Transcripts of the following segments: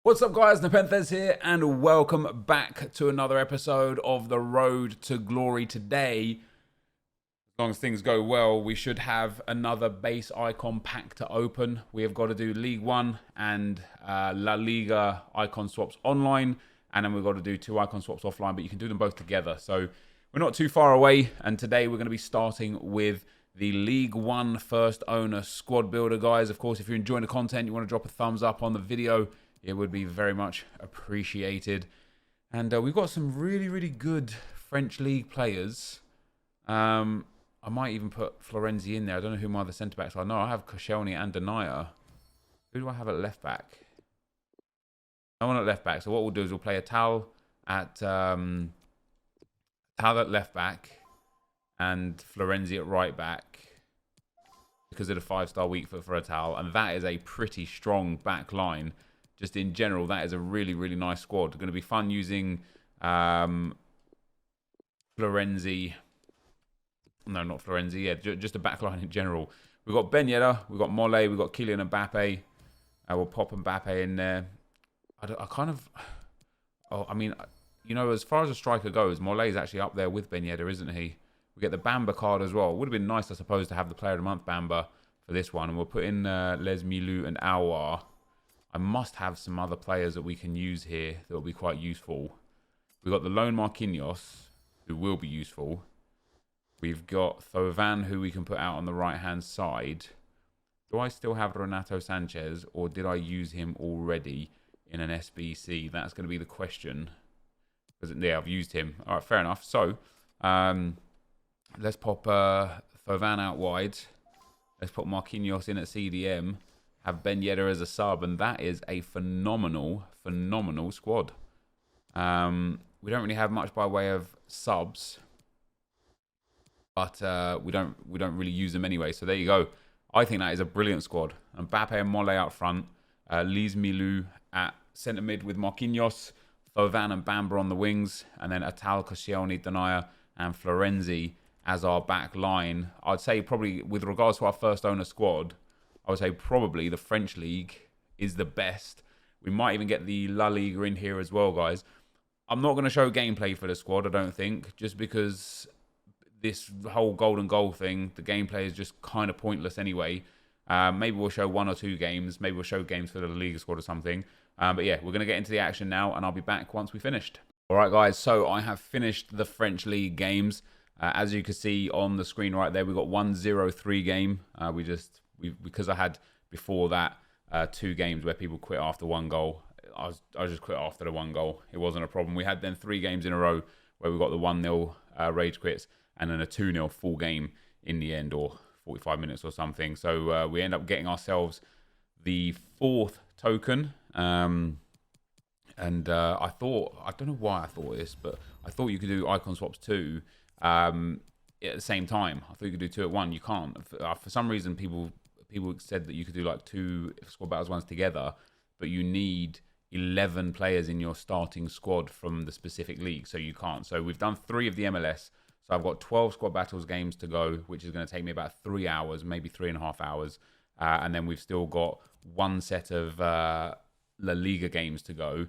What's up guys, NepentheZ here and welcome back to another episode of The Road to Glory. Today, as long as things go well, we should have another base icon pack to open. We have got to do League 1 and La Liga icon swaps online, and then we've got to do 2 icon swaps offline, but you can do them both together. So we're not too far away, and today we're going to be starting with the League 1 first owner squad builder, guys. Of course, if you're enjoying the content, you want to drop a thumbs up on the video, it would be very much appreciated. And we've got some really good French league players. I might even put Florenzi in there. I don't know who my other centre-backs are. No, I have Koscielny and Denia. Who do I have at left-back? No one at left-back. So what we'll do is we'll play Atal at left-back and Florenzi at right-back because of the 5-star weak foot for Atal. And that is a pretty strong back line. Just in general, that is a really nice squad. Going to be fun using Florenzi. No, not Florenzi. Yeah, just a back line in general. We've got Ben Yedder, we've got Mole, we've got Kylian Mbappe. We'll pop Mbappe in there. I mean, you know, as far as a striker goes, Mole is actually up there with Ben Yedder, isn't he? We get the Bamba card as well. It would have been nice, I suppose, to have the Player of the Month Bamba for this one. And we'll put in Les Milou and Aouar. I must have some other players that we can use here that will be quite useful. We've got the lone Marquinhos, who will be useful. We've got Thauvin, who we can put out on the right-hand side. Do I still have Renato Sanchez, or did I use him already in an SBC? That's going to be the question. Yeah, I've used him. All right, fair enough. So, let's pop Thauvin out wide. Let's put Marquinhos in at CDM. Have Ben Yedder as a sub, and that is a phenomenal squad. We don't really have much by way of subs, but we don't really use them anyway. So there you go. I think that is a brilliant squad. Mbappe and Mole out front, Les Milou at centre mid with Marquinhos, Thauvin and Bamba on the wings, and then Atal, Koscielny, Denia, and Florenzi as our back line. I'd say probably with regards to our first owner squad, I would say probably the French league is the best. We might even get the La Liga in here as well, guys. I'm not going to show gameplay for the squad, I don't think, just because this whole golden goal thing, the gameplay is just kind of pointless anyway. Maybe we'll show 1 or 2 games. Maybe we'll show games for the La Liga squad or something. But yeah, we're going to get into the action now, and I'll be back once we finished. All right, guys, so I have finished the French league games. As you can see on the screen right there, we've got 1-0-3 game. Because I had before that 2 games where people quit after 1 goal. I just quit after the 1 goal. It wasn't a problem. We had then 3 games in a row where we got the 1-0 rage quits and then a 2-0 full game in the end, or 45 minutes or something. So we end up getting ourselves the 4th token. And I don't know why I thought this, but I thought you could do icon swaps too at the same time. I thought you could do 2 at 1. You can't. For some reason, people said that you could do like 2 squad battles ones together, but you need 11 players in your starting squad from the specific league, so you can't. So we've done 3 of the MLS. So I've got 12 squad battles games to go, which is going to take me about 3 hours, maybe 3.5 hours. And then we've still got 1 set of La Liga games to go.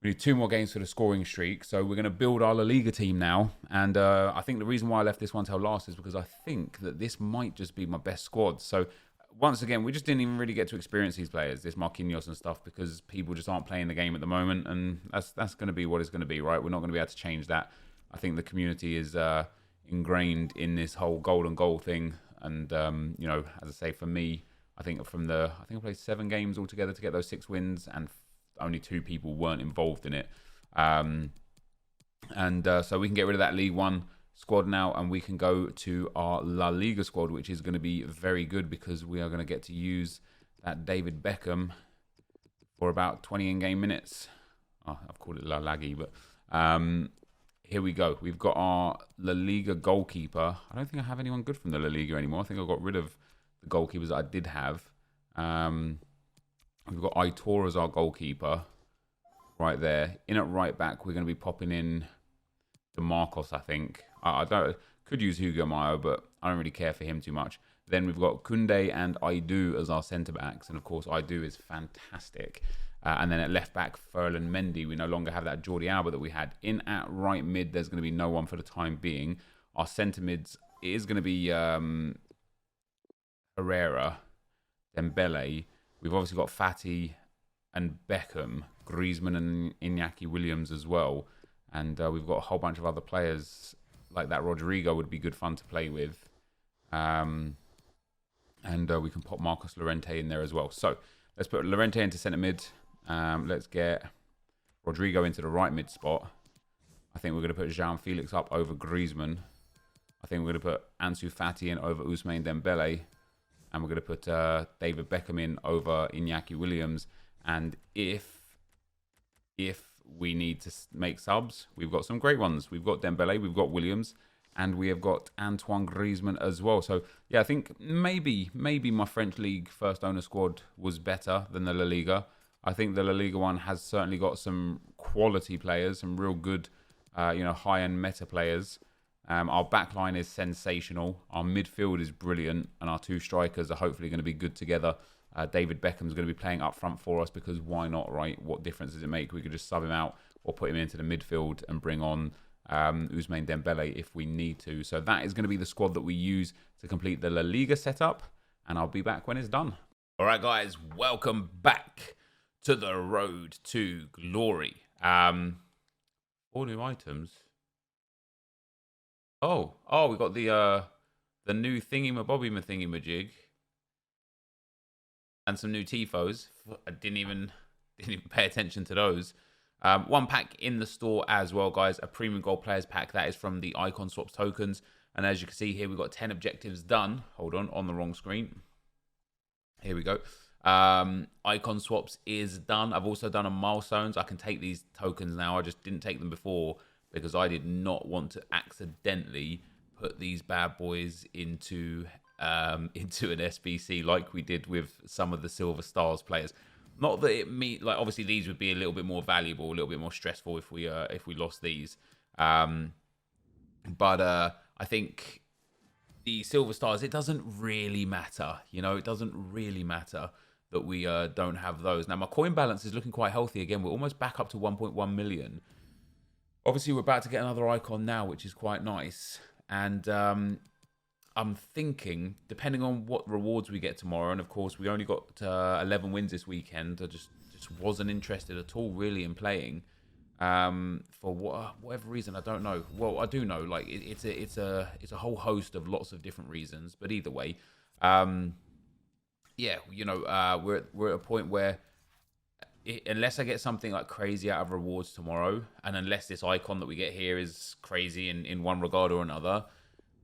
We need 2 more games for the scoring streak. So we're going to build our La Liga team now. And I think the reason why I left this one till last is because I think that this might just be my best squad. So once again, we just didn't even really get to experience these players, this Marquinhos and stuff, because people just aren't playing the game at the moment. And that's going to be what it's going to be, right? We're not going to be able to change that. I think the community is ingrained in this whole golden goal thing. And, you know, as I say, for me, I think I played 7 games altogether to get those 6 wins, and only 2 people weren't involved in it. So we can get rid of that League 1 squad now, and we can go to our La Liga squad, which is going to be very good because we are going to get to use that David Beckham for about 20 in-game minutes. Oh, I've called it La Laggy, but here we go. We've got our La Liga goalkeeper. I don't think I have anyone good from the La Liga anymore. I think I got rid of the goalkeepers that I did have. We've got Aitor as our goalkeeper right there. In at right back, we're going to be popping in DeMarcos, I think. I could use Hugo Mayo, but I don't really care for him too much. Then we've got Koundé and Aidoo as our centre-backs. And, of course, Aidoo is fantastic. And then at left back, Ferland Mendy, we no longer have that Jordi Alba that we had. In at right mid, there's going to be no one for the time being. Our centre mids is going to be Herrera, Dembele. We've obviously got Fati and Beckham, Griezmann and Iñaki Williams as well. And we've got a whole bunch of other players like that. Rodrigo would be good fun to play with. And we can pop Marcos Llorente in there as well. So let's put Llorente into centre mid. Let's get Rodrigo into the right mid spot. I think we're going to put João Felix up over Griezmann. I think we're going to put Ansu Fati in over Ousmane Dembele. And we're going to put David Beckham in over Iñaki Williams. And if we need to make subs, we've got some great ones. We've got Dembele, we've got Williams, and we have got Antoine Griezmann as well. So, yeah, I think maybe my French League first owner squad was better than the La Liga. I think the La Liga one has certainly got some quality players, some real good, high-end meta players. Our backline is sensational. Our midfield is brilliant. And our two strikers are hopefully going to be good together. David Beckham's going to be playing up front for us because why not, right? What difference does it make? We could just sub him out or put him into the midfield and bring on Ousmane Dembele if we need to. So that is going to be the squad that we use to complete the La Liga setup. And I'll be back when it's done. All right, guys. Welcome back to the road to glory. 4 new items. Oh, we got the new thingy-mabobby-ma-thingy-majig. And some new Tifos. I didn't even pay attention to those. One pack in the store as well, guys. A premium gold players pack. That is from the Icon Swaps tokens. And as you can see here, we've got 10 objectives done. Hold on the wrong screen. Here we go. Icon Swaps is done. I've also done a milestones. I can take these tokens now. I just didn't take them before because I did not want to accidentally put these bad boys into an SBC like we did with some of the Silver Stars players. Not that obviously these would be a little bit more valuable, a little bit more stressful if we lost these. But I think the Silver Stars, it doesn't really matter. It doesn't really matter that we don't have those. Now, my coin balance is looking quite healthy again. We're almost back up to 1.1 million. Obviously, we're about to get another icon now, which is quite nice. And I'm thinking, depending on what rewards we get tomorrow, and of course, we only got 11 wins this weekend. I just wasn't interested at all, really, in playing. For whatever reason, I don't know. Well, I do know, like it's a whole host of lots of different reasons. But either way, we're at a point where unless I get something like crazy out of rewards tomorrow, and unless this icon that we get here is crazy in one regard or another,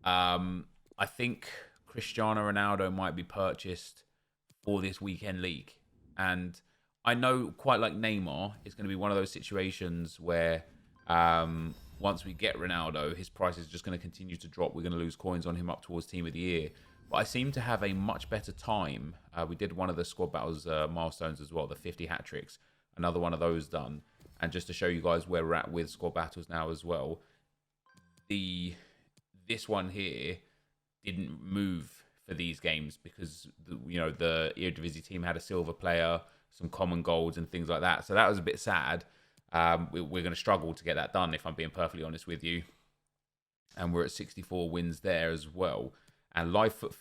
I think Cristiano Ronaldo might be purchased for this weekend league. And I know, quite like Neymar, it's going to be one of those situations where once we get Ronaldo, his price is just going to continue to drop. We're going to lose coins on him up towards Team of the Year. But I seem to have a much better time. We did one of the squad battles milestones as well, the 50 hat tricks. Another one of those done. And just to show you guys where we're at with squad battles now as well, this one here didn't move for these games because the Eredivisie team had a silver player, some common golds and things like that. So that was a bit sad. We're going to struggle to get that done, if I'm being perfectly honest with you. And we're at 64 wins there as well. And live foot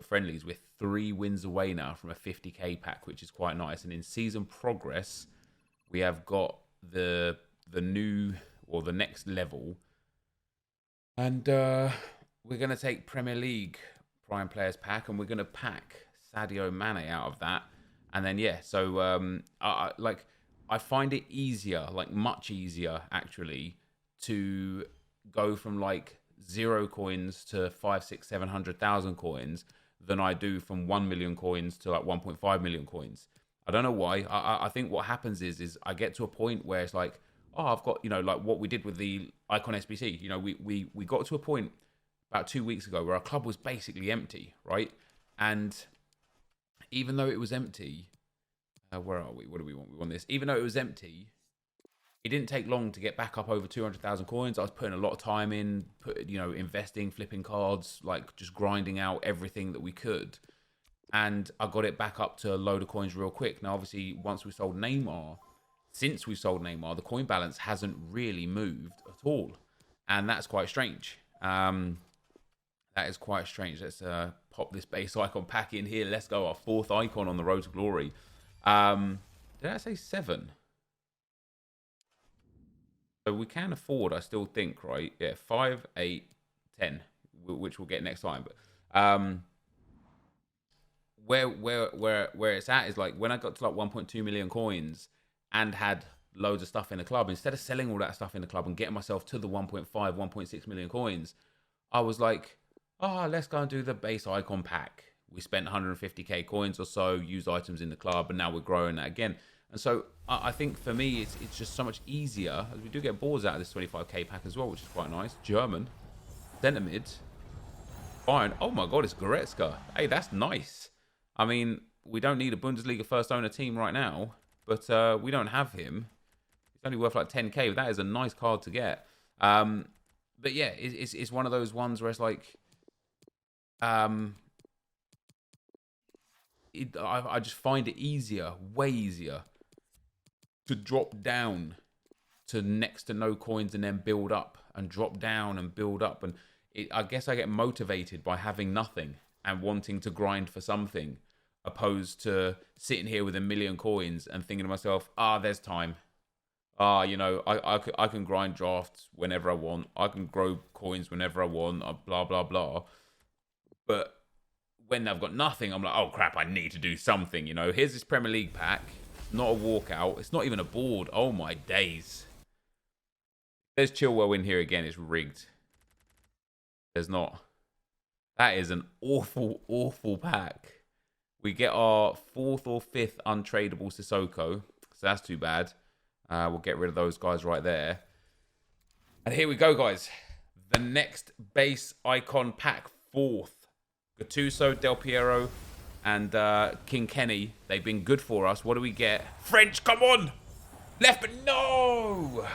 friendlies, we're 3 wins away now from a 50k pack, which is quite nice. And in season progress, we have got the new, or the next level. And we're going to take Premier League Prime Players pack, and we're going to pack Sadio Mane out of that. And then, I find it easier, like much easier actually, to go from like 0 coins to 500, 600, 700,000 coins than I do from 1 million coins to like 1.5 million coins. I don't know why. I think what happens is I get to a point where it's like, oh, I've got, like what we did with the Icon SBC. We got to a point about 2 weeks ago where our club was basically empty, right? And even though it was empty, where are we? What do we want? We want this. Even though it was empty, it didn't take long to get back up over 200,000 coins. I was putting a lot of time in, investing, flipping cards, like just grinding out everything that we could. and I got it back up to a load of coins real quick. Now, obviously, since we sold Neymar, the coin balance hasn't really moved at all. And that's quite strange. That is quite strange. Let's pop this base icon pack in here. Let's go. Our 4th icon on the road to glory. Did I say 7? So we can afford, I still think, right? Yeah, 5, 8, 10, which we'll get next time. But where it's at is like when I got to like 1.2 million coins and had loads of stuff in the club, instead of selling all that stuff in the club and getting myself to the 1.5, 1.6 million coins, I was like, oh, let's go and do the base icon pack. We spent 150k coins or so, used items in the club, and now we're growing that again. And so I think for me, it's just so much easier, as we do get boards out of this 25k pack as well, which is quite nice. German, centre mid, Bayern. Oh my God, it's Goretzka. Hey, that's nice. I mean, we don't need a Bundesliga first owner team right now, but we don't have him. It's only worth like 10k. But that is a nice card to get. But yeah, it's one of those ones where it's like, I just find it easier, way easier, to drop down to next to no coins and then build up and drop down and build up. And I guess I get motivated by having nothing and wanting to grind for something, opposed to sitting here with 1 million coins and thinking to myself, there's time. You know, I can grind drafts whenever I want. I can grow coins whenever I want, blah, blah, blah. But when I've got nothing, I'm like, oh crap, I need to do something. You know, here's this Premier League pack, not a walkout. It's not even a board. Oh my days. There's Chilwell in here again. It's rigged. There's not. That is an awful, awful pack. We get our 4th or 5th untradeable Sissoko. So that's too bad. We'll get rid of those guys right there. And here we go, guys. The next base icon pack, 4th. Gattuso, Del Piero, and King Kenny. They've been good for us. What do we get? French, come on! Left, but no!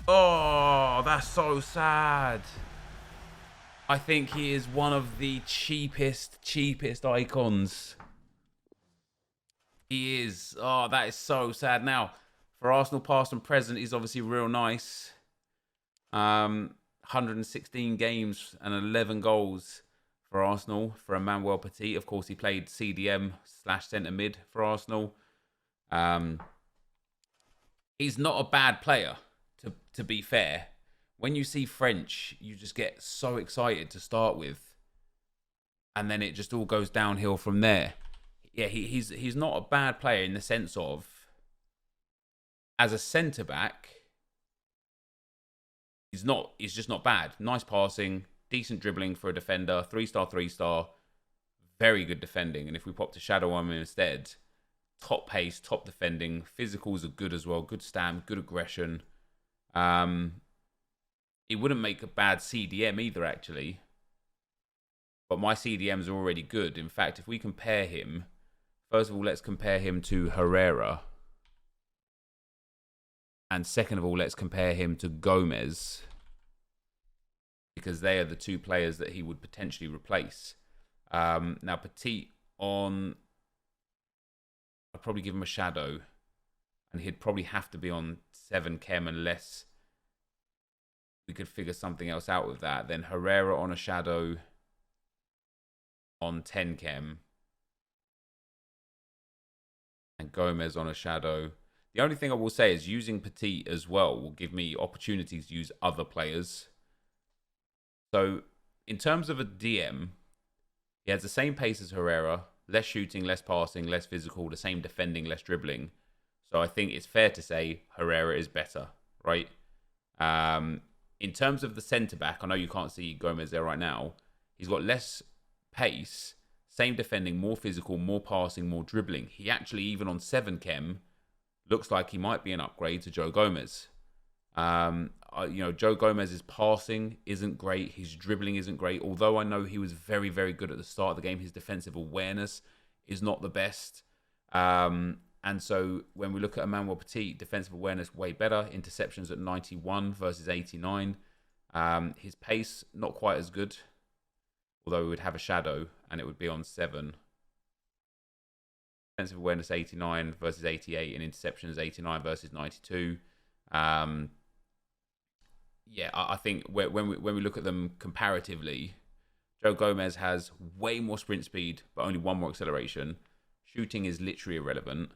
Oh, that's so sad. I think he is one of the cheapest icons. He is. Oh, that is so sad. Now, for Arsenal past and present, he's obviously real nice. 116 games and 11 goals for Arsenal for Emmanuel Petit. Of course, he played CDM/centre mid for Arsenal. He's not a bad player, to be fair. When you see French, you just get so excited to start with, and then it just all goes downhill from there. Yeah, he's not a bad player in the sense of, as a centre back, he's just not bad. Nice passing, decent dribbling for a defender, 3-star, 3-star, very good defending. And if we pop to Shadow on him instead, top pace, top defending, physicals are good as well, good stamp, good aggression. It wouldn't make a bad CDM either, actually. But my CDMs are already good. In fact, if we compare him, first of all, let's compare him to Herrera. And second of all, let's compare him to Gomez, because they are the 2 players that he would potentially replace. Now, Petit I'd probably give him a shadow, and he'd probably have to be on 7 chem unless we could figure something else out with that. Then Herrera on a shadow on 10 chem, and Gomez on a shadow. The only thing I will say is using Petit as well will give me opportunities to use other players. So in terms of a DM, he has the same pace as Herrera, less shooting, less passing, less physical, the same defending, less dribbling. So I think it's fair to say Herrera is better, right? In terms of the centre-back, I know you can't see Gomez there right now. He's got less pace, same defending, more physical, more passing, more dribbling. He actually, even on 7 chem, looks like he might be an upgrade to Joe Gomez. Joe Gomez's passing isn't great. His dribbling isn't great. Although I know he was very, very good at the start of the game, his defensive awareness is not the best. And so when we look at Emmanuel Petit, defensive awareness way better. Interceptions at 91 versus 89. His pace, not quite as good. Although we would have a shadow and it would be on 7. Defensive awareness 89 versus 88 and interceptions 89 versus 92. Yeah, I think when we look at them comparatively, Joe Gomez has way more sprint speed, but only 1 more acceleration. Shooting is literally irrelevant.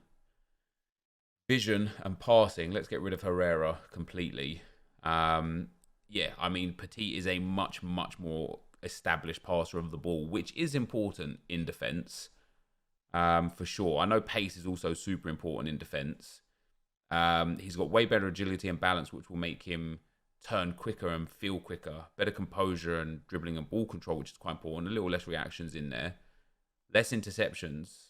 Vision and passing, let's get rid of Herrera completely. Yeah, I mean, Petit is a much, much more established passer of the ball, which is important in defense, for sure. I know pace is also super important in defense. He's got way better agility and balance, which will make him turn quicker and feel quicker. Better composure and dribbling and ball control, which is quite important. A little less reactions in there. Less interceptions.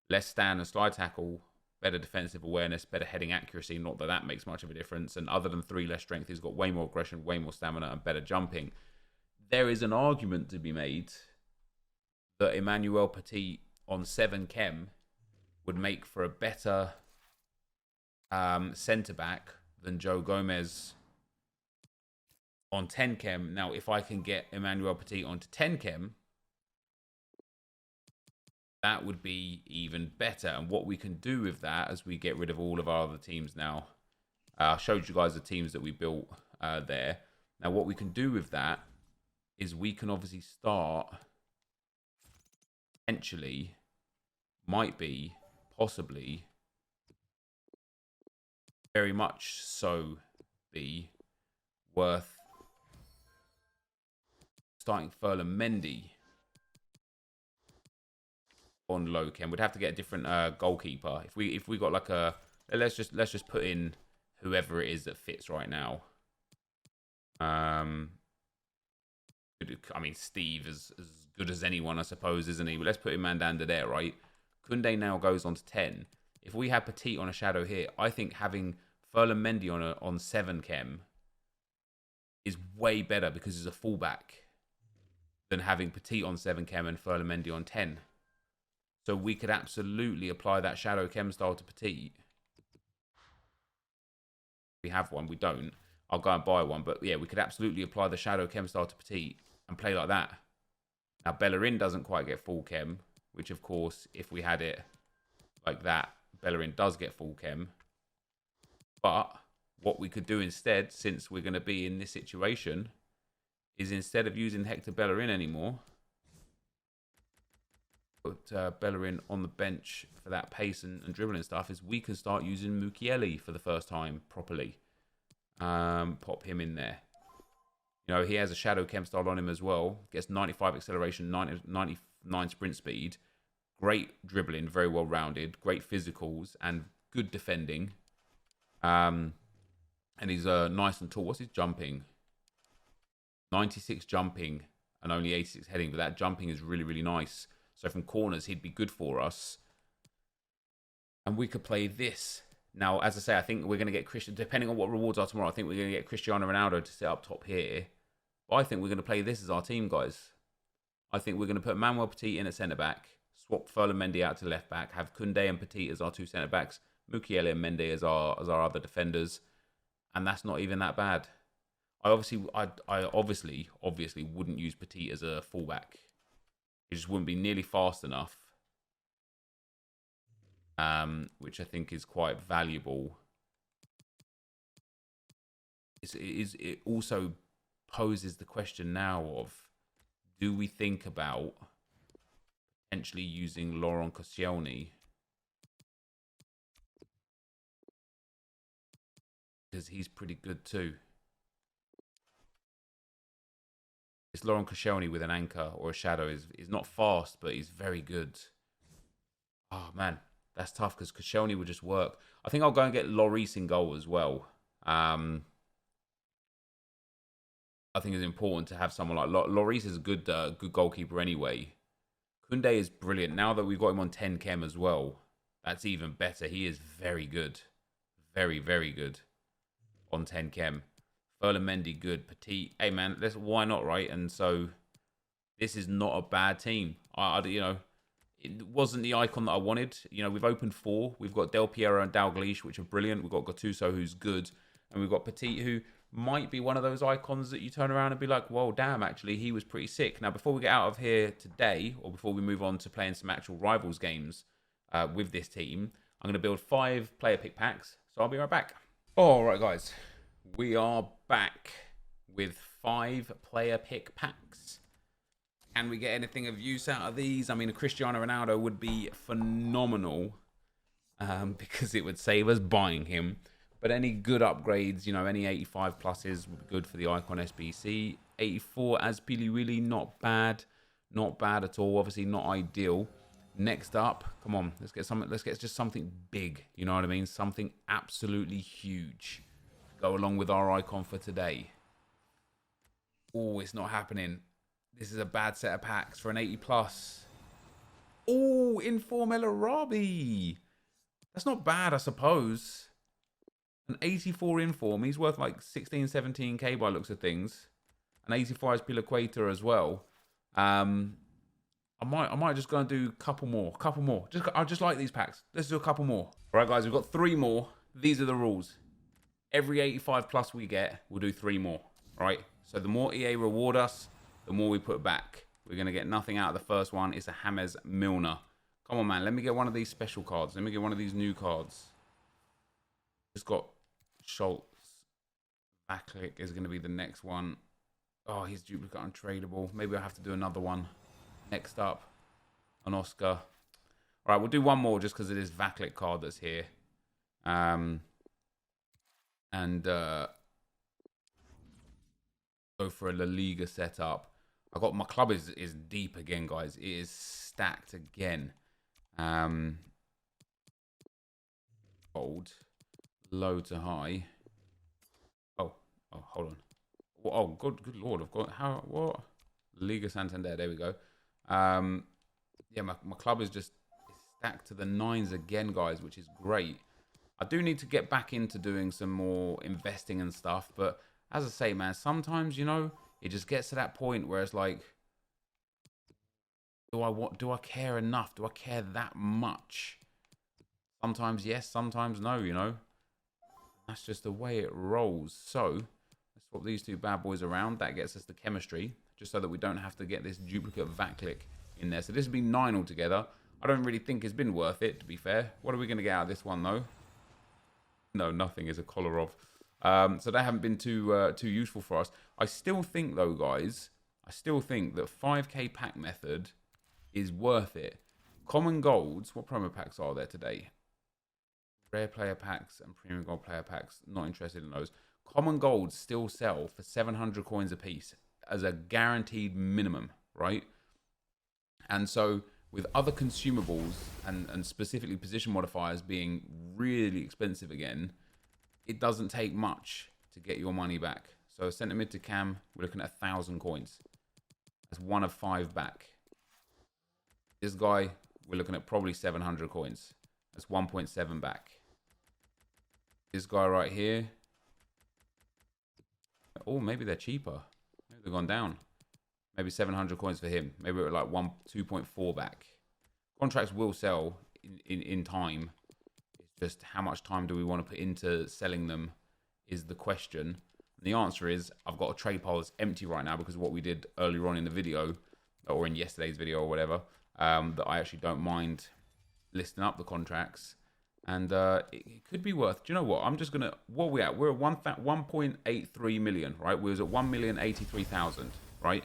Less stand and slide tackle. Better defensive awareness. Better heading accuracy. Not that that makes much of a difference. And other than 3 less strength, he's got way more aggression, way more stamina, and better jumping. There is an argument to be made that Emmanuel Petit on 7 chem would make for a better centre-back than Joe Gomez on 10 chem. Now, if I can get Emmanuel Petit onto 10 chem, that would be even better. And what we can do with that as we get rid of all of our other teams now, I showed you guys the teams that we built there. Now, what we can do with that is we can obviously start, potentially, might be, possibly, very much so be worth starting Ferland Mendy on low chem. We'd have to get a different goalkeeper. If we got like a, let's just put in whoever it is that fits right now. I mean, Steve is as good as anyone, I suppose, isn't he? But let's put in Mandanda there, right? Koundé now goes on to 10. If we have Petit on a shadow here, I think having Ferland Mendy on 7 chem is way better because he's a fullback than having Petit on 7 chem and Ferland Mendy on 10. So we could absolutely apply that shadow chem style to Petit. We have one, we don't. I'll go and buy one, but yeah, we could absolutely apply the shadow chem style to Petit and play like that. Now, Bellerin doesn't quite get full chem, which of course, if we had it like that, Bellerin does get full chem. But what we could do instead, since we're going to be in this situation, is instead of using Hector Bellerin anymore, put Bellerin on the bench for that pace and dribbling stuff, is we can start using Mukiele for the first time properly. Pop him in there. You know, he has a shadow chem style on him as well. Gets 95 acceleration, 99 sprint speed. Great dribbling, very well rounded. Great physicals and good defending. And he's nice and tall. What's his jumping? 96 jumping and only 86 heading. But that jumping is really, really nice. So from corners, he'd be good for us. And we could play this. Now, as I say, I think we're going to get Christian, depending on what rewards are tomorrow, I think we're going to get Cristiano Ronaldo to sit up top here. But I think we're going to play this as our team, guys. I think we're going to put Manuel Petit in at centre-back, swap Ferland Mendy out to left-back, have Koundé and Petit as our 2 centre-backs, Mukiele and Mendy as our other defenders. And that's not even that bad. I obviously wouldn't use Petit as a full-back. It just wouldn't be nearly fast enough. Which I think is quite valuable. It also poses the question now of, do we think about potentially using Laurent Koscielny? Because he's pretty good too. It's Laurent Koscielny with an anchor or a shadow is not fast, but he's very good. Oh man. That's tough because Koscielny would just work. I think I'll go and get Lloris in goal as well. I think it's important to have someone like Lloris is a good goalkeeper anyway. Koundé is brilliant. Now that we've got him on 10 chem as well, that's even better. He is very good. Very, very good on 10 chem. Ferland Mendy, good. Petit, hey man, why not, right? And so this is not a bad team. You know, it wasn't the icon that I wanted. You know, we've opened 4. We've got Del Piero and Dalglish, which are brilliant. We've got Gattuso, who's good. And we've got Petit, who might be one of those icons that you turn around and be like, well, damn, actually, he was pretty sick. Now, before we get out of here today, or before we move on to playing some actual Rivals games with this team, I'm going to build 5 player pick packs. So I'll be right back. All right, guys. We are back with 5 player pick packs. Can we get anything of use out of these? I mean, a Cristiano Ronaldo would be phenomenal because it would save us buying him. But any good upgrades, you know, any 85 pluses would be good for the Icon SBC. 84 as Pili Willy, not bad. Not bad at all. Obviously not ideal. Next up, come on, let's get something. Let's get just something big. You know what I mean? Something absolutely huge. Go along with our icon for today. Oh, it's not happening. This is a bad set of packs for an 80 plus. Oh, Inform El Arabi. That's not bad, I suppose. An 84 Inform. He's worth like 16, 17k by looks of things. An 85 Pilaquator as well. I might just go and do a couple more. I just like these packs. Let's do a couple more. All right, guys, we've got 3 more. These are the rules. Every 85 plus we get, we'll do 3 more. All right. So the more EA reward us, the more we put back. We're going to get nothing out of the first one. It's a James Milner. Come on, man. Let me get one of these special cards. Let me get one of these new cards. Just got Schultz. Backlick is going to be the next one. Oh, he's duplicate untradeable. Maybe I'll have to do another one. Next up, an Oscar. All right, we'll do one more just because of this Vaclik card that's here. Go for a La Liga setup. I got my club is deep again, guys. It is stacked again. Old, low to high. Oh, hold on. Oh, good lord! I've got what? Liga Santander. There we go. Yeah, my club is just stacked to the 9s again, guys, which is great. I do need to get back into doing some more investing and stuff, but as I say, man, sometimes, you know, it just gets to that point where it's like, do I care enough? Do I care that much? Sometimes yes, sometimes no, you know. That's just the way it rolls. So let's swap these 2 bad boys around. That gets us the chemistry, just so that we don't have to get this duplicate Vaclik in there. So this would be 9 altogether. I don't really think it's been worth it, to be fair. What are we going to get out of this one, though? No, nothing is a Kolarov. So they haven't been too useful for us. I still think, though, guys, I still think that 5k pack method is worth it. Common golds, what promo packs are there today? Rare player packs and premium gold player packs, not interested in those. Common golds still sell for 700 coins a piece as a guaranteed minimum, right? And so with other consumables and specifically position modifiers being really expensive again, it doesn't take much to get your money back. So centre mid to cam, we're looking at 1,000 coins. That's 1 of 5 back. This guy, we're looking at probably 700 coins. That's 1.7 back. This guy right here. Oh, maybe they're cheaper. Maybe they've gone down. Maybe 700 coins for him. Maybe we're like 2.4 back. Contracts will sell in time. It's just how much time do we want to put into selling them is the question. And the answer is I've got a trade pile that's empty right now because of what we did earlier on in the video, or in yesterday's video or whatever, that I actually don't mind listing up the contracts. And it could be worth, do you know what? I'm just going to, what are we at? We're at 1.83 million, right? We was at 1,083,000, right?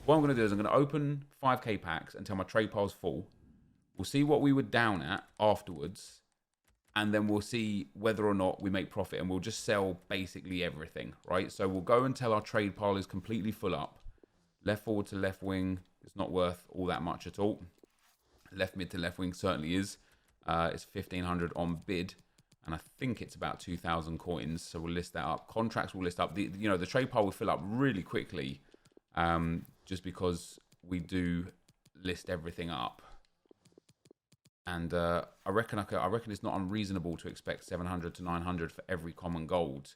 What I'm going to do is I'm going to open 5k packs until my trade pile's full. We'll see what we were down at afterwards. And then we'll see whether or not we make profit. And we'll just sell basically everything, right? So we'll go until our trade pile is completely full up. Left forward to left wing is not worth all that much at all. Left mid to left wing certainly is. It's 1,500 on bid. And I think it's about 2,000 coins. So we'll list that up. Contracts will list up. The trade pile will fill up really quickly. Just because we do list everything up. And I reckon it's not unreasonable to expect 700 to 900 for every common gold,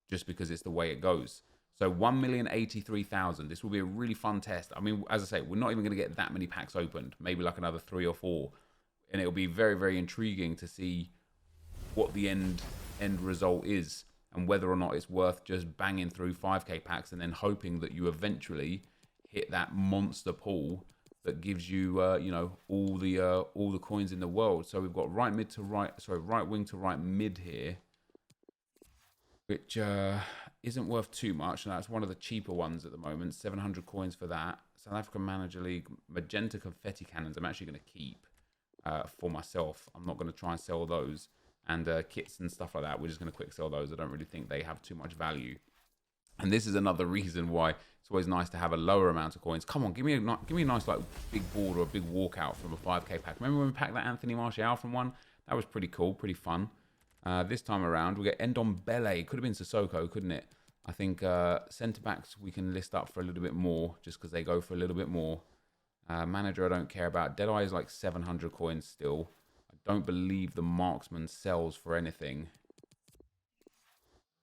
just because it's the way it goes. So 1,083,000. This will be a really fun test. I mean, as I say, we're not even going to get that many packs opened. Maybe like another 3 or 4, and it'll be very, very intriguing to see what the end result is. and whether or not it's worth just banging through 5k packs and then hoping that you eventually hit that monster pool that gives you, you know, all the coins in the world. So we've got right wing to right mid here, which isn't worth too much. And that's one of the cheaper ones at the moment. 700 coins for that. South African Manager League magenta confetti cannons. I'm actually going to keep for myself. I'm not going to try and sell those. And kits and stuff like that, we're just going to quick sell those. I don't really think they have too much value. And this is another reason why it's always nice to have a lower amount of coins. Come on, give me a nice like big board or a big walkout from a 5k pack. Remember when we packed that Anthony Martial from one? That was pretty cool, pretty fun. This time around, we get Ndombele. Could have been Sissoko, couldn't it? I think centre backs we can list up for a little bit more, just because they go for a little bit more. Manager I don't care about. Deadeye is like 700 coins still. I don't believe the marksman sells for anything.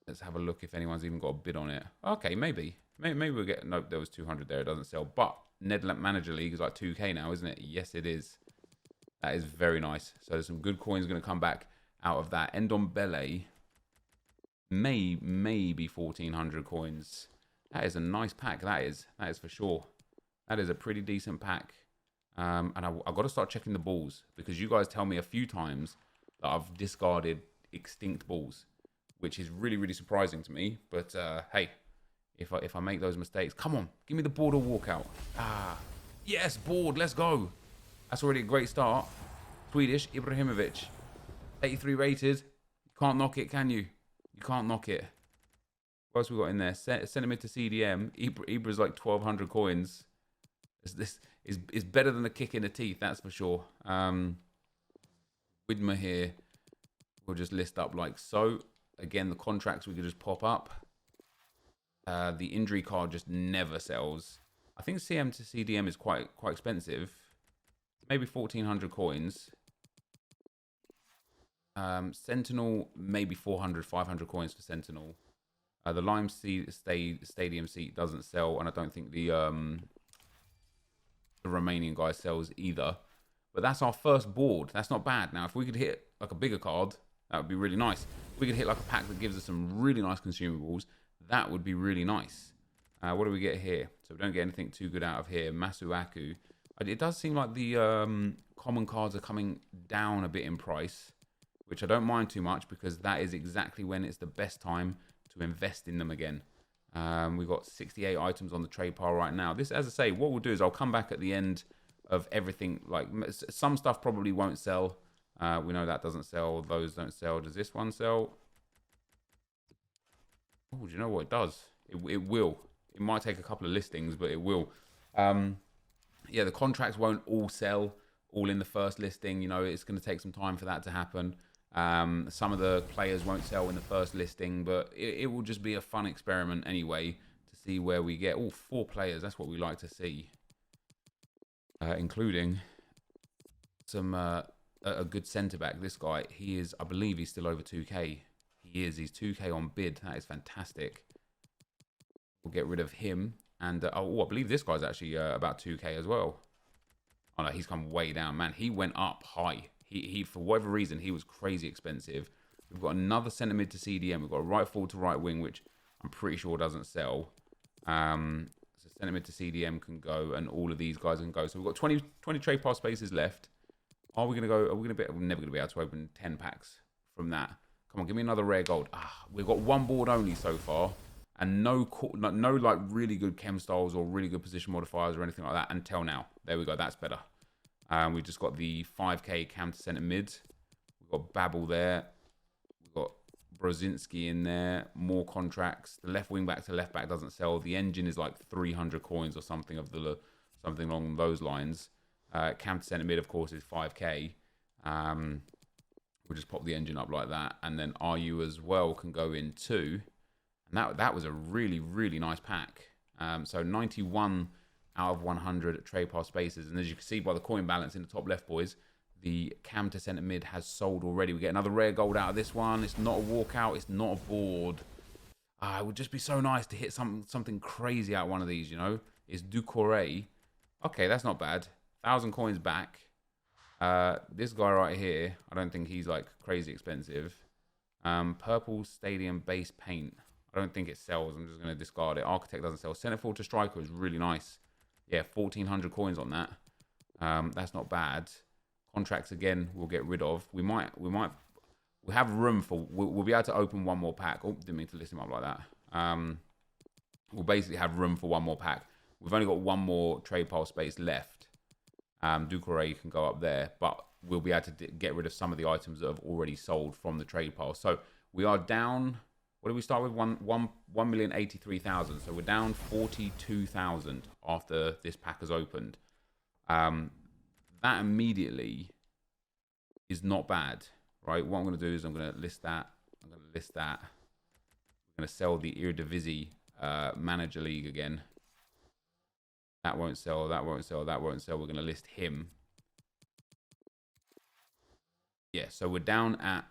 Let's have a look if anyone's even got a bid on it. Okay, maybe we'll get... Nope, there was 200 there. It doesn't sell. But Netherlands Manager League is like 2k now, isn't it? Yes, it is. That is very nice. So there's some good coins going to come back out of that. Ndombele, maybe 1,400 coins. That is a nice pack. That is for sure. That is a pretty decent pack. And I've got to start checking the balls, because you guys tell me a few times that I've discarded extinct balls, which is really, really surprising to me. But hey, if I make those mistakes, come on, give me the board or walkout. Yes, board, let's go. That's already a great start. Swedish, Ibrahimovic, 83 rated. You can't knock it, can you? You can't knock it. What else we got in there? Send him into CDM. Ibra's like 1,200 coins. This is better than a kick in the teeth, that's for sure. Widmer here, we'll just list up like so. Again, the contracts we could just pop up. The injury card just never sells. I think CM to CDM is quite expensive. Maybe 1,400 coins. Sentinel, maybe 400, 500 coins for Sentinel. The Lime Stadium seat doesn't sell, and I don't think the remaining guy sells either. But that's our first board. That's not bad. Now, if we could hit like a bigger card, that would be really nice. If we could hit like a pack that gives us some really nice consumables, that would be really nice. What do we get here? So we don't get anything too good out of here. Masuaku. It does seem like the common cards are coming down a bit in price, which I don't mind too much, because that is exactly when it's the best time to invest in them again. We've got 68 items on the trade pile right now. This, as I say, what we'll do is I'll come back at the end of everything. Like, some stuff probably won't sell. We know that doesn't sell. Those don't sell. Does this one sell? Oh, do you know what it does? It will. It might take a couple of listings, but it will. Yeah, the contracts won't all sell all in the first listing. You know, it's going to take some time for that to happen. Some of the players won't sell in the first listing, but it will just be a fun experiment anyway to see where we get. All 4 players, that's what we like to see. Including some a good centre-back. This guy, he is, I believe he's still over 2k. He's 2k on bid. That is fantastic. We'll get rid of him. And, I believe this guy's actually about 2k as well. Oh no, he's come way down. Man, he went up high. He for whatever reason, he was crazy expensive. We've got another centre mid to CDM. We've got a right forward to right wing, which I'm pretty sure doesn't sell. So centre mid to CDM can go, and all of these guys can go. So we've got 20 trade pass spaces left. Are we going to go? Are we going to be? We're never going to be able to open 10 packs from that. Come on, give me another rare gold. We've got 1 board only so far, and no like really good chem styles or really good position modifiers or anything like that until now. There we go. That's better. We've just got the 5k cam to centre mid. We've got Babel there. We've got Brozinski in there. More contracts. The left wing back to left back doesn't sell. The engine is like 300 coins or something something along those lines. Cam to centre mid, of course, is 5k. We'll just pop the engine up like that, and then RU as well can go in too. And that was a really, really nice pack. So 91 out of 100 trade pass spaces, and as you can see by the coin balance in the top left, boys, the cam to centre mid has sold already. We get another rare gold out of this one. It's not a walkout. It's not a board. It would just be so nice to hit something crazy out of one of these, you know. It's Ducoré. Okay, that's not bad. 1,000 coins back. This guy right here, I don't think he's like crazy expensive. Purple Stadium base paint. I don't think it sells. I'm just going to discard it. Architect doesn't sell. Centre forward to striker is really nice. Yeah, 1,400 coins on that. That's not bad. Contracts again, we'll get rid of. We have room for. We'll be able to open one more pack. Oh, didn't mean to list him up like that. We'll basically have room for one more pack. We've only got one more trade pile space left. Ducouré can go up there, but we'll be able to get rid of some of the items that have already sold from the trade pile. So we are down. What did we start with? 1,083,000. So we're down 42,000 after this pack has opened. That immediately is not bad, right? What I'm going to do is I'm going to list that. I'm going to list that. I'm going to sell the Eredivisie Manager League again. That won't sell. That won't sell. That won't sell. We're going to list him. Yeah, so we're down at,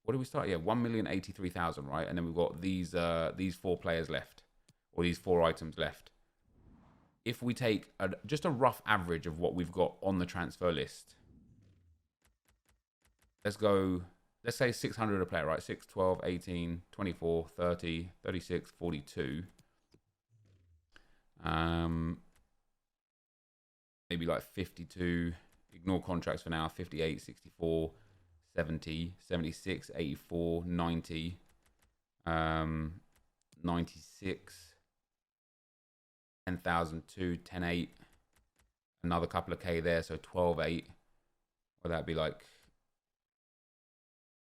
what did we start? Yeah, 1,083,000, right? And then we've got these 4 players left, or these 4 items left. If we take just a rough average of what we've got on the transfer list, let's say 600 a player, right? 6, 12, 18, 24, 30, 36, 42. Maybe like 52. Ignore contracts for now. 58, 64, 70, 76, 84, 90, 96, 10,002, 10,8, another couple of K there, so 12,8. Would that be like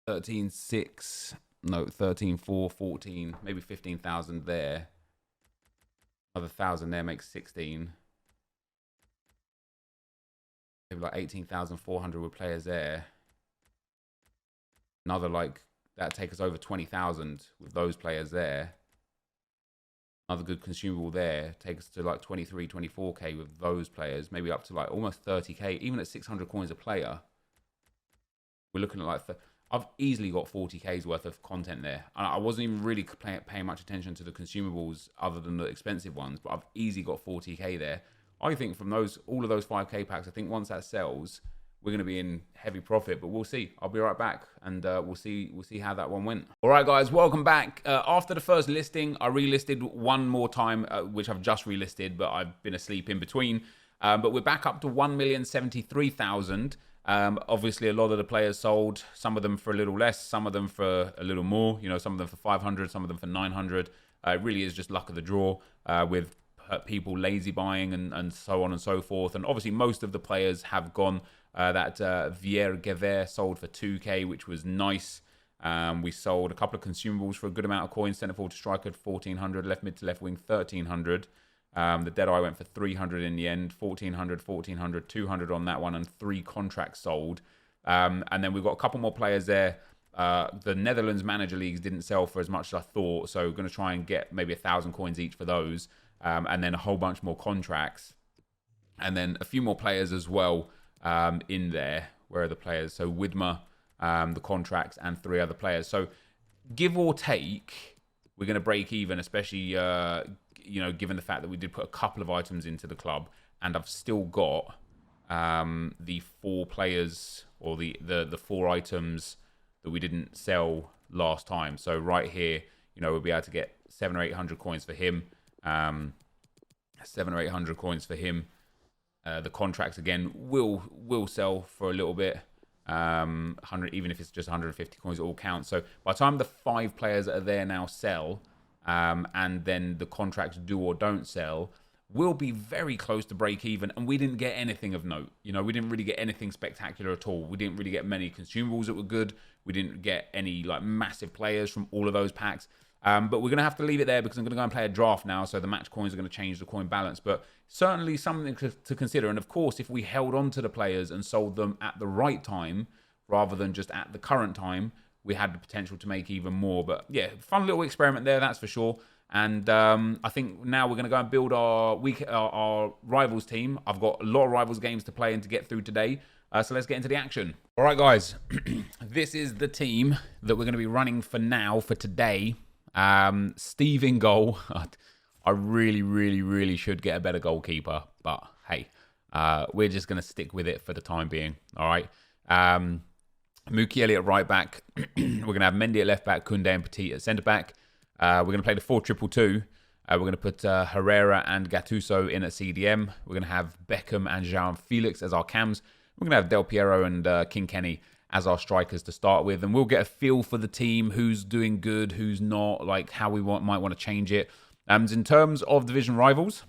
13,6? No, 13,4, 14, maybe 15,000 there. Another 1,000 there makes 16. Maybe like 18,400 with players there. Another like, that take us over 20,000 with those players there. Another good consumable there, take us to like 23, 24K with those players. Maybe up to like almost 30K, even at 600 coins a player. We're looking at like, I've easily got 40K's worth of content there. I wasn't even really paying much attention to the consumables other than the expensive ones, but I've easily got 40K there. I think from all of those 5K packs, I think once that sells, we're going to be in heavy profit, but we'll see. I'll be right back, and we'll see how that one went. All right, guys, welcome back. After the first listing, I relisted one more time, which I've just relisted, but I've been asleep in between. But we're back up to 1,073,000. Obviously, a lot of the players sold. Some of them for a little less, some of them for a little more. You know, some of them for 500, some of them for 900. It really is just luck of the draw with people lazy buying and so on and so forth. And obviously, most of the players have gone. That Viergever sold for 2K, which was nice. We sold a couple of consumables for a good amount of coins. Centre forward to striker, 1,400. Left mid to left wing, 1,300. The Deadeye went for 300 in the end. 1,400, 1,400, 200 on that one, and 3 contracts sold. And then we've got a couple more players there. The Netherlands Manager Leagues didn't sell for as much as I thought, so we're going to try and get maybe 1,000 coins each for those. And then a whole bunch more contracts. And then a few more players as well. In there, where are the players? So Widmer, the contracts, and 3 other players. So give or take, we're going to break even, especially given the fact that we did put a couple of items into the club, and I've still got the 4 players, or the 4 items that we didn't sell last time. So right here, we'll be able to get 700 or 800 coins for him. 700 or 800 coins for him. The contracts again will sell for a little bit. 100, even if it's just 150 coins, it all counts. So by the time the 5 players that are there now sell, and then the contracts do or don't sell, we'll be very close to break even. And we didn't get anything of note. We didn't really get anything spectacular at all. We didn't really get many consumables that were good. We didn't get any like massive players from all of those packs. But we're going to have to leave it there because I'm going to go and play a draft now. So the match coins are going to change the coin balance. But certainly something to consider. And of course, if we held on to the players and sold them at the right time, rather than just at the current time, we had the potential to make even more. But yeah, fun little experiment there, that's for sure. And I think now we're going to go and build our Rivals team. I've got a lot of Rivals games to play and to get through today. So let's get into the action. All right, guys. This is the team that we're going to be running for now, for today. Steve in goal. I really should get a better goalkeeper, but hey, we're just going to stick with it for the time being. All right. Mukiele at right back. We're going to have Mendy at left back, Koundé and Petit at centre back. We're going to play the 4-2-2-2. We're going to put Herrera and Gattuso in at CDM. We're going to have Beckham and João Felix as our cams. We're going to have Del Piero and King Kenny as our strikers to start with. And we'll get a feel for the team, who's doing good, who's not, like how we might want to change it. In terms of division rivals,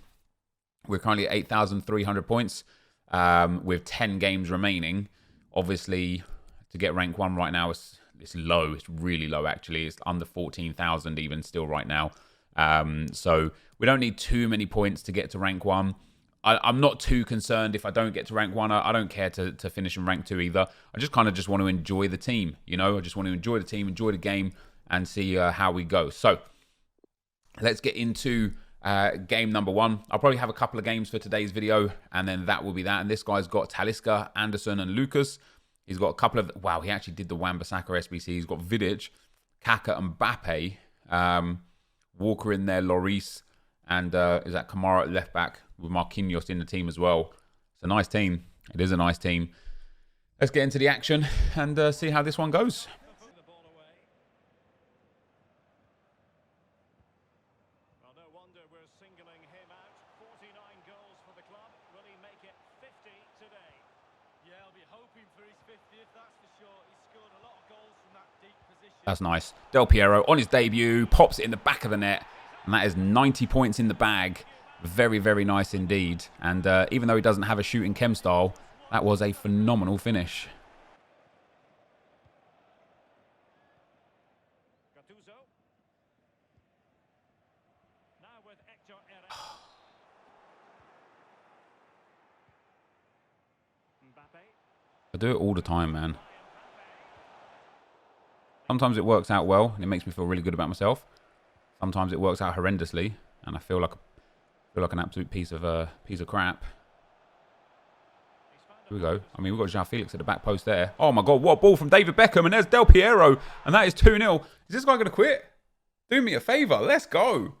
we're currently at 8,300 points with 10 games remaining. Obviously, to get rank 1 right now, it's low. It's really low, actually. It's under 14,000 even still right now. So we don't need too many points to get to rank 1. I'm not too concerned if I don't get to rank 1. I don't care to finish in rank 2 either. I just kind of just want to enjoy the team, you know. I just want to enjoy the team, enjoy the game, and see how we go. So let's get into game number 1. I'll probably have a couple of games for today's video, and then that will be that. And this guy's got Talisca, Anderson, and Lucas. He's got a couple of... Wow, he actually did the Wan-Bissaka SBC. He's got Vidic, Kaka, and Mbappe. Walker in there, Lloris, and is that Kamara at left back with Marquinhos in the team as well. It's a nice team. It is a nice team. Let's get into the action and see how this one goes. Well, no wonder we're singling him out. 49 goals for the club. Will he make it 50 today? Yeah, I'll be hoping for his 50th, that's for sure. He's scored a lot of goals from that deep position. That's nice. Del Piero on his debut, pops it in the back of the net, and that is 90 points in the bag. Very, very nice indeed. And even though he doesn't have a shooting chem style, that was a phenomenal finish. Gattuso. Now with Hector Herrera. Mbappe. I do it all the time, man. Sometimes it works out well, and it makes me feel really good about myself. Sometimes it works out horrendously, and I feel like an absolute piece of crap. Here we go. I mean, we've got João Felix at the back post there. Oh my God, what a ball from David Beckham, and there's Del Piero, and that is 2-0. Is this guy going to quit? Do me a favour, let's go.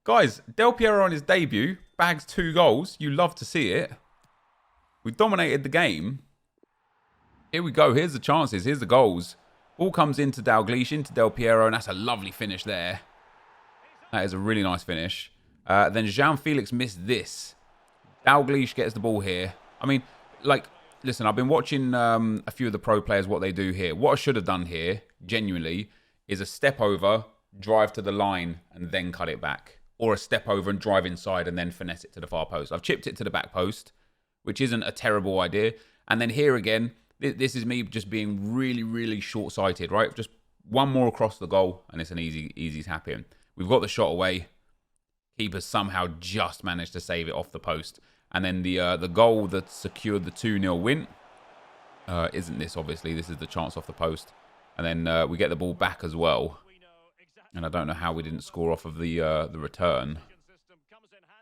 Guys, Del Piero on his debut, bags 2 goals. You love to see it. We dominated the game. Here we go, here's the chances, here's the goals. Ball comes into Dalglish, into Del Piero, and that's a lovely finish there. That is a really nice finish. Then João Felix missed this. Dalglish gets the ball here. I mean, like, listen, I've been watching a few of the pro players, what they do here. What I should have done here, genuinely, is a step over, drive to the line, and then cut it back. Or a step over and drive inside and then finesse it to the far post. I've chipped it to the back post, which isn't a terrible idea. And then here again, this is me just being really, really short-sighted, right? Just one more across the goal, and it's an easy tap in. We've got the shot away. Keeper somehow just managed to save it off the post. And then the goal that secured the 2-0 win isn't this, obviously. This is the chance off the post. And then we get the ball back as well. And I don't know how we didn't score off of the return.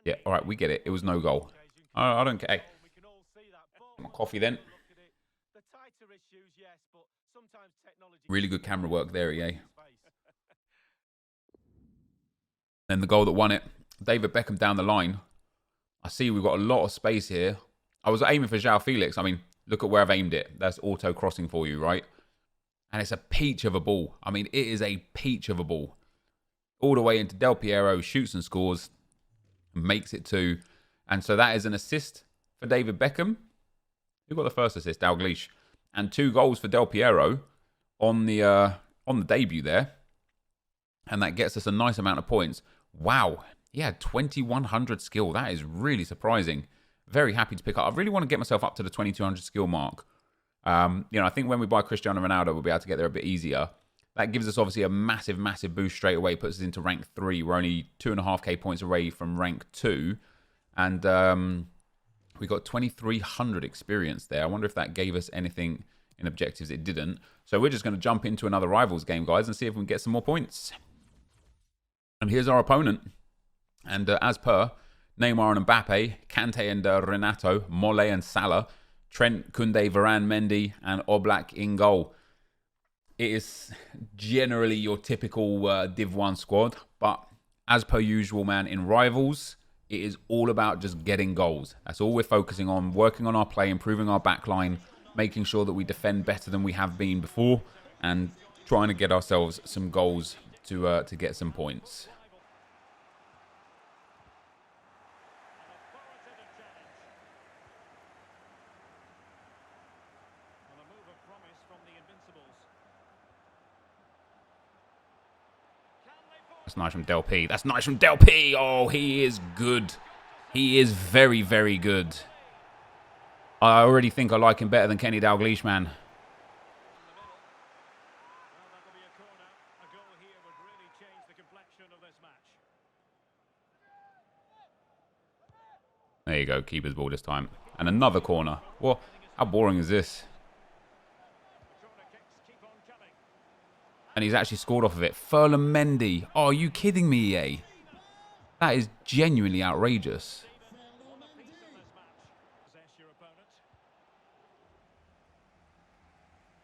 Yeah, all right, we get it. It was no goal. I don't care. Hey, my coffee then. Really good camera work there, yeah. Then the goal that won it, David Beckham down the line. I see we've got a lot of space here. I was aiming for João Felix. I mean, look at where I've aimed it. That's auto crossing for you, right? And it's a peach of a ball. I mean, it is a peach of a ball. All the way into Del Piero, shoots and scores, makes it 2. And so that is an assist for David Beckham. Who got the first assist? Dalglish. And 2 goals for Del Piero on the debut there. And that gets us a nice amount of points. Wow. He had 2,100 skill. That is really surprising. Very happy to pick up. I really want to get myself up to the 2,200 skill mark. You know, I think when we buy Cristiano Ronaldo, we'll be able to get there a bit easier. That gives us obviously a massive, massive boost straight away. Puts us into rank 3. We're only 2.5k points away from rank 2. And we got 2,300 experience there. I wonder if that gave us anything in objectives. It didn't. So we're just going to jump into another Rivals game, guys, and see if we can get some more points. And here's our opponent. And as per, Neymar and Mbappe, Kante and Renato, Mole and Salah, Trent, Koundé, Varane, Mendy, and Oblak in goal. It is generally your typical Div 1 squad, but as per usual, man, in Rivals, it is all about just getting goals. That's all we're focusing on, working on our play, improving our backline, making sure that we defend better than we have been before, and trying to get ourselves some goals to get some points. That's nice from Del P. That's nice from Del P. Oh, he is good. He is very, very good. I already think I like him better than Kenny Dalglish, man. There you go, keeper's ball this time. And another corner. What? How boring is this? And he's actually scored off of it. Ferland Mendy. Oh, are you kidding me, EA? That is genuinely outrageous.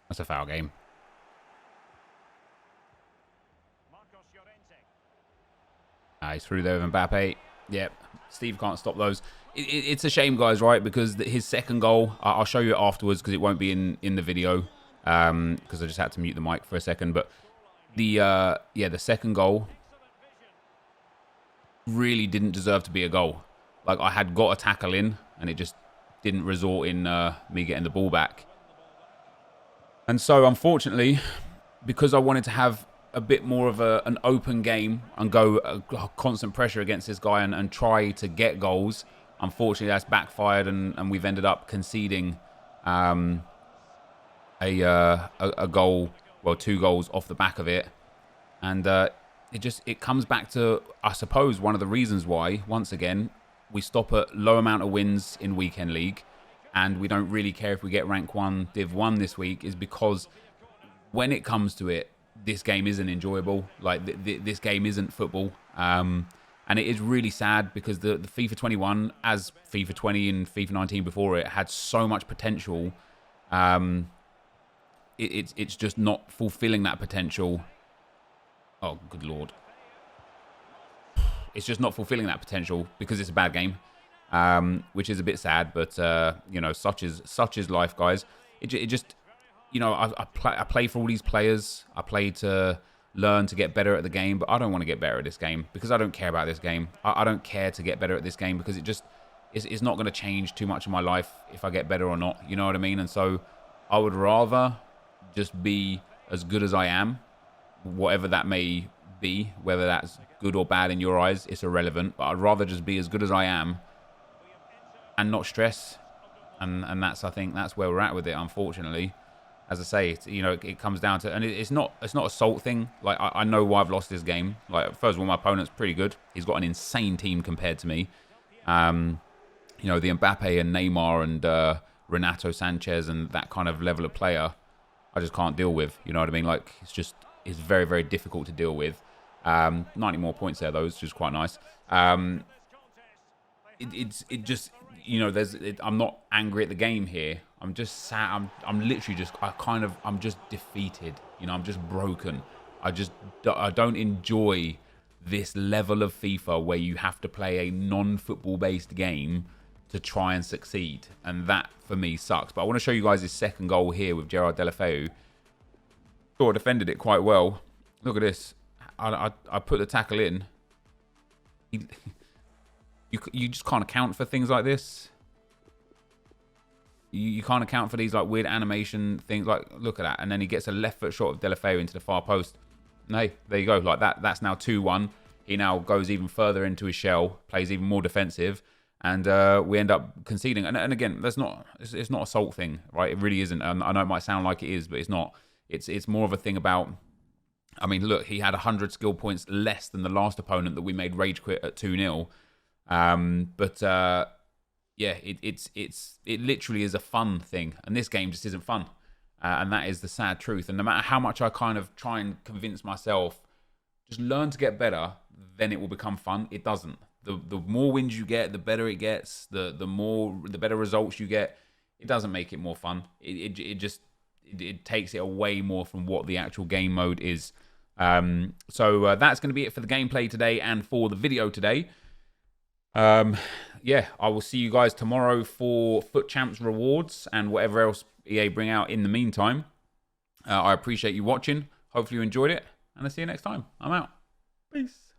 That's a foul game. He's through there with Mbappe. Yep, Steve can't stop those. It's a shame, guys, right? Because his second goal, I'll show you it afterwards because it won't be in the video. Because I just had to mute the mic for a second. But the second goal really didn't deserve to be a goal. Like, I had got a tackle in, and it just didn't result in me getting the ball back. And so, unfortunately, because I wanted to have a bit more of an open game and go constant pressure against this guy and try to get goals, unfortunately, that's backfired, and we've ended up conceding a goal, well, 2 goals off the back of it. And it comes back to, I suppose, one of the reasons why, once again, we stop at low amount of wins in Weekend League, and we don't really care if we get rank 1, Div 1 this week, is because when it comes to it, this game isn't enjoyable. Like, this game isn't football. And it is really sad because the FIFA 21, as FIFA 20 and FIFA 19 before it, had so much potential. It's just not fulfilling that potential. Oh, good Lord. It's just not fulfilling that potential because it's a bad game, which is a bit sad. But, you know, such is life, guys. It just, you know, I play for all these players. I play to learn to get better at the game, but I don't want to get better at this game because I don't care about this game. I don't care to get better at this game because it's not going to change too much in my life if I get better or not. You know what I mean? And so I would rather just be as good as I am, whatever that may be, whether that's good or bad in your eyes, it's irrelevant. But I'd rather just be as good as I am and not stress. And that's, I think, that's where we're at with it, unfortunately. As I say, you know, it comes down to, and it's not a salt thing. Like, I know why I've lost this game. Like, first of all, my opponent's pretty good. He's got an insane team compared to me. You know, the Mbappe and Neymar and Renato Sanchez and that kind of level of player, I just can't deal with. You know what I mean? Like, it's very, very difficult to deal with. 90 more points there, though, which is quite nice. It just, you know, I'm not angry at the game here. I'm just sad. I'm literally just, I'm just defeated. You know, I'm just broken. I don't enjoy this level of FIFA where you have to play a non-football based game to try and succeed. And that, for me, sucks. But I want to show you guys his second goal here with Gerard Deulofeu. Thought I defended it quite well. Look at this. I put the tackle in. You just can't account for things like this. You can't account for these like weird animation things. Like, look at that. And then he gets a left foot shot of Deulofeu into the far post. No, there you go. Like that. That's now 2-1. He now goes even further into his shell, plays even more defensive, and we end up conceding. And again, that's not. It's not a salt thing, right? It really isn't. And I know it might sound like it is, but it's not. It's more of a thing about. I mean, look, he had 100 skill points less than the last opponent that we made rage quit at 2-0. Yeah, it literally is a fun thing, and this game just isn't fun, and that is the sad truth. And no matter how much I kind of try and convince myself, just learn to get better, then it will become fun. It doesn't. The more wins you get, the better it gets. The better results you get. It doesn't make it more fun. It takes it away more from what the actual game mode is. So that's going to be it for the gameplay today and for the video today. Yeah, I will see you guys tomorrow for FUT Champs rewards and whatever else EA bring out in the meantime. I appreciate you watching. Hopefully you enjoyed it. And I'll see you next time. I'm out. Peace.